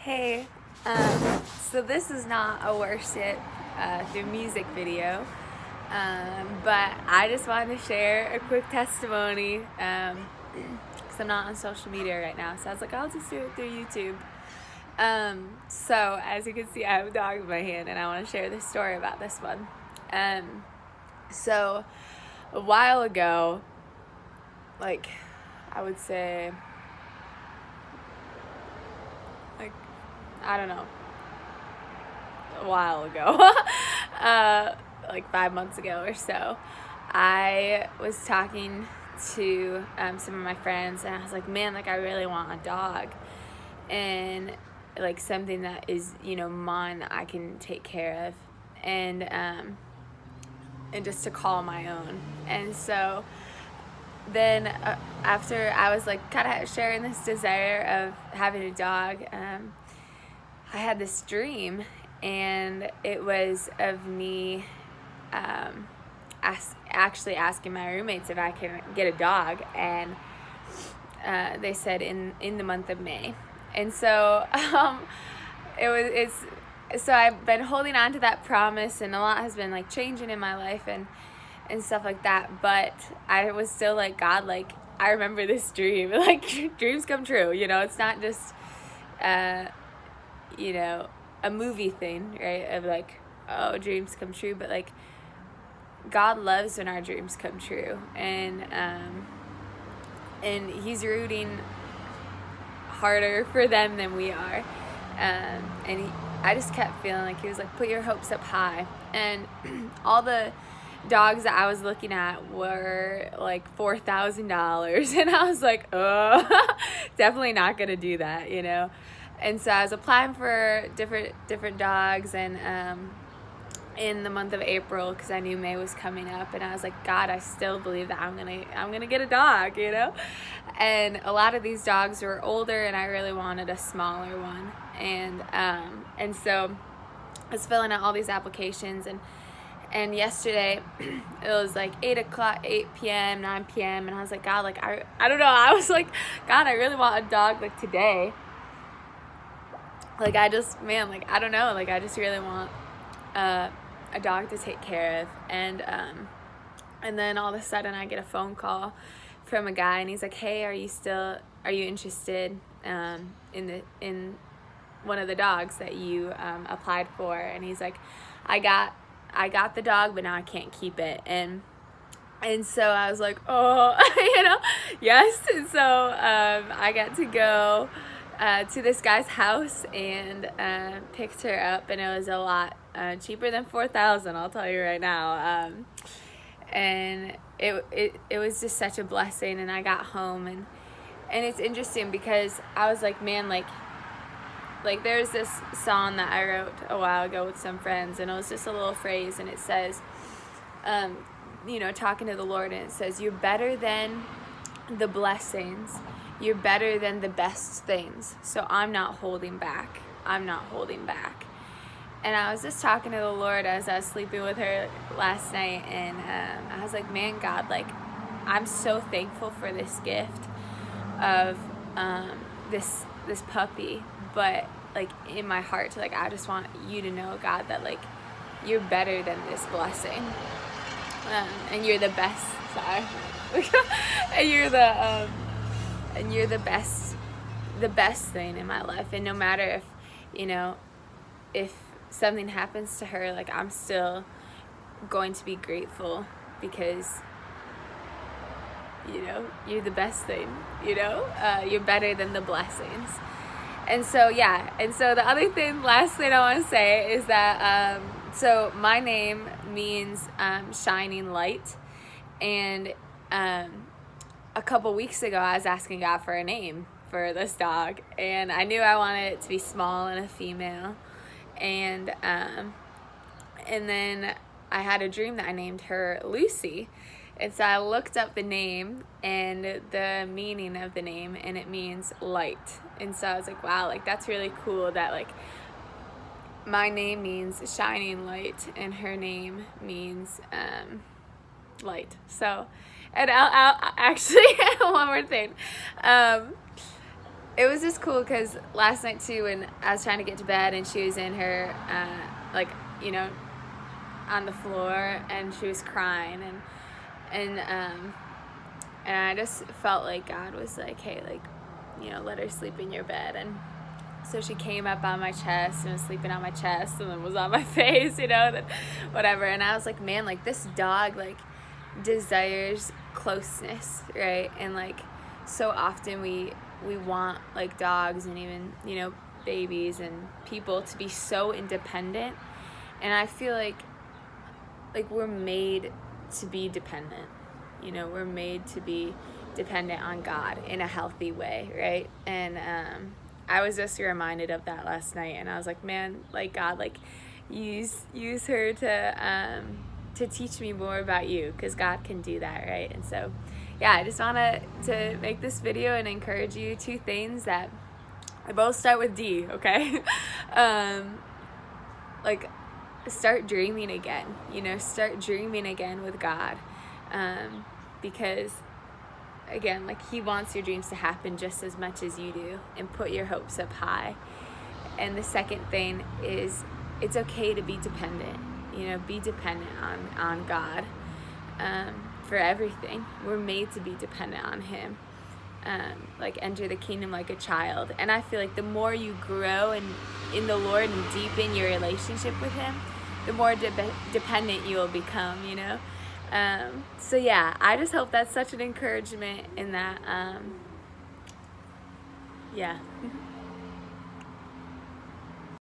Hey, so this is not a worship through music video, but I just wanted to share a quick testimony because I'm not on social media right now. So I was like, I'll just do it through YouTube. So as you can see, I have a dog in my hand, and I want to share this story about this one. So a while ago, like I would say, like I don't know, a while ago, like 5 months ago or so, I was talking to some of my friends, and I was like, man, like I really want a dog, and like something that is, mine, that I can take care of, and just to call my own. And so then after I was like kind of sharing this desire of having a dog, I had this dream, and it was of me actually asking my roommates if I can get a dog, and they said in the month of May. And so so I've been holding on to that promise, and a lot has been like changing in my life and stuff like that, but I was still like, God, like I remember this dream. Like dreams come true, it's not just a movie thing, right, of like, oh, dreams come true, but like God loves when our dreams come true, and he's rooting harder for them than we are, I just kept feeling like he was like, put your hopes up high. And all the dogs that I was looking at were like $4,000, and I was like, oh, definitely not gonna do that, And so I was applying for different dogs, and in the month of April, because I knew May was coming up, and I was like, God, I still believe that I'm gonna get a dog, And a lot of these dogs were older, and I really wanted a smaller one, and so I was filling out all these applications, and yesterday it was like 8 p.m., 9 p.m., and I was like, God, like I don't know, I was like, God, I really want a dog like today. Like I just really want a dog to take care of. And then all of a sudden I get a phone call from a guy, and he's like, hey, are you interested in one of the dogs that you applied for? And he's like, I got the dog, but now I can't keep it. And so I was like, oh, yes. And so I got to go to this guy's house and picked her up, and it was a lot cheaper than $4,000, I'll tell you right now. And it was just such a blessing. And I got home, and it's interesting because I was like, man, like there's this song that I wrote a while ago with some friends, and it was just a little phrase, and it says, talking to the Lord, and it says, you're better than the blessings, you're better than the best things, so I'm not holding back. And I was just talking to the Lord as I was sleeping with her last night, and I was like, man, God, like I'm so thankful for this gift of this puppy, but like in my heart, like I just want you to know, God, that like you're better than this blessing, and you're the best. Sorry, and you're the best thing in my life. And no matter if something happens to her, like I'm still going to be grateful, because you're the best thing. You're better than the blessings. And so the last thing I want to say is that so my name means shining light, and a couple weeks ago I was asking God for a name for this dog, and I knew I wanted it to be small and a female, and then I had a dream that I named her Lucy. And so I looked up the name and the meaning of the name, and it means light. And so I was like, wow, like that's really cool that like my name means shining light and her name means light. So, and I'll actually, one more thing. it was just cool because last night too, when I was trying to get to bed and she was in her, like, you know, on the floor and she was crying and I just felt like God was like, hey, like, you know, let her sleep in your bed. And so she came up on my chest and was sleeping on my chest and then was on my face, you know, then whatever. And I was like, man, like this dog like desires closeness, right? And like so often we want like dogs and even, you know, babies and people to be so independent. And I feel like we're made to be dependent. You know, we're made to be dependent on God in a healthy way, right? And I was just reminded of that last night, and I was like, man, like God, like use her to teach me more about you, because God can do that, right? And so, yeah, I just want to make this video and encourage you 2 things that I both start with D, okay? Like, start dreaming again, you know, start dreaming again with God, because again, like he wants your dreams to happen just as much as you do, and put your hopes up high. And the second thing is, it's okay to be dependent, you know, be dependent on God for everything. We're made to be dependent on him, like enter the kingdom like a child. And I feel like the more you grow in the Lord and deepen your relationship with him, the more dependent you will become, you know. So yeah, I just hope that's such an encouragement in that, yeah.